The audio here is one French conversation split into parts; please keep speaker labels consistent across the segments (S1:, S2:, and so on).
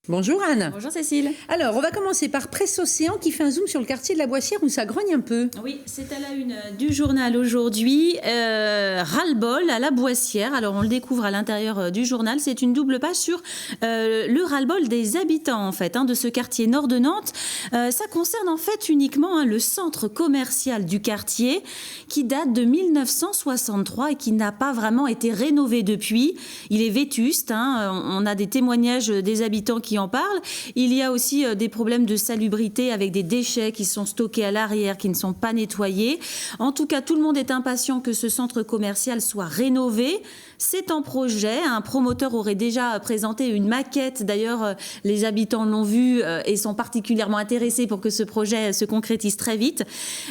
S1: Bonjour Anne.
S2: Bonjour Cécile.
S1: Alors, on va commencer par Presse Océan qui fait un zoom sur le quartier de la Boissière où ça grogne un peu.
S2: Oui, c'est à la une du journal aujourd'hui. Ras-le-bol à la Boissière. Alors, on le découvre à l'intérieur du journal. C'est une double page sur le ras-le-bol des habitants, en fait, de ce quartier nord de Nantes. Ça concerne en fait uniquement le centre commercial du quartier qui date de 1963 et qui n'a pas vraiment été rénové depuis. Il est vétuste. On a des témoignages des habitants qui en parlent. Il y a aussi des problèmes de salubrité avec des déchets qui sont stockés à l'arrière, qui ne sont pas nettoyés. En tout cas, tout le monde est impatient que ce centre commercial soit rénové. C'est en projet. Un promoteur aurait déjà présenté une maquette. D'ailleurs, les habitants l'ont vu et sont particulièrement intéressés pour que ce projet se concrétise très vite.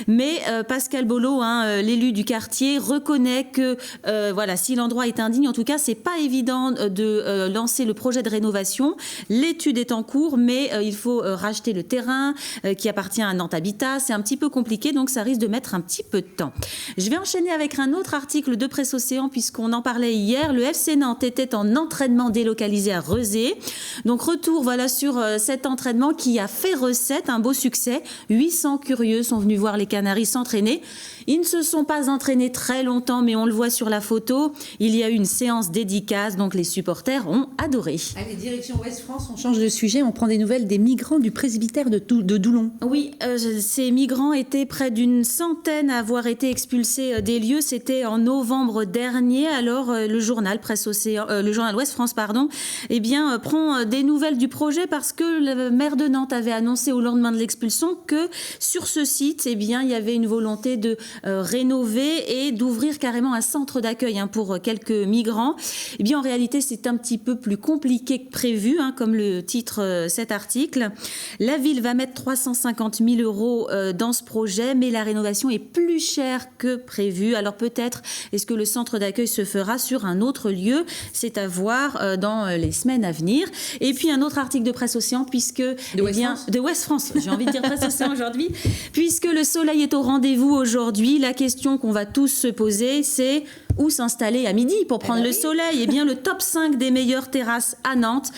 S2: Mais Pascal Bolo, l'élu du quartier, reconnaît que si l'endroit est indigne, en tout cas, c'est pas évident de lancer le projet de rénovation. L'étude est en cours, mais il faut racheter le terrain qui appartient à Nantes Habitat. C'est un petit peu compliqué, donc ça risque de mettre un petit peu de temps. Je vais enchaîner avec un autre article de Presse Océan, puisqu'on en parlait hier. Le FC Nantes était en entraînement délocalisé à Rezé. Donc retour sur cet entraînement qui a fait recette, un beau succès. 800 curieux sont venus voir les Canaries s'entraîner. Ils ne se sont pas entraînés très longtemps, mais on le voit sur la photo. Il y a eu une séance dédicace, donc les supporters ont adoré.
S1: Allez, direction Ouest France, on change de sujet, on prend des nouvelles des migrants du presbytère de Doulon.
S2: Oui, ces migrants étaient près d'une centaine à avoir été expulsés des lieux. C'était en novembre dernier. Alors le journal Presse Océan, le journal Ouest France, prend des nouvelles du projet parce que le maire de Nantes avait annoncé au lendemain de l'expulsion que sur ce site, il y avait une volonté de rénover et d'ouvrir carrément un centre d'accueil pour quelques migrants. En réalité, c'est un petit peu plus compliqué que prévu, comme le titre cet article. La ville va mettre 350 000 euros dans ce projet, mais la rénovation est plus chère que prévu. Alors peut-être est-ce que le centre d'accueil se fera sur un autre lieu? C'est à voir dans les semaines à venir. Et puis un autre article de Presse Océan, de Ouest France, j'ai envie de dire Presse Océan aujourd'hui, puisque le soleil est au rendez-vous aujourd'hui. La question qu'on va tous se poser, c'est où s'installer à midi pour prendre le soleil? Le top 5 des meilleures terrasses à Nantes,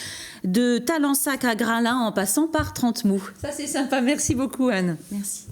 S2: de Talensac à Graslin en passant par Trentemou.
S1: Ça c'est sympa, merci beaucoup Anne.
S2: Merci.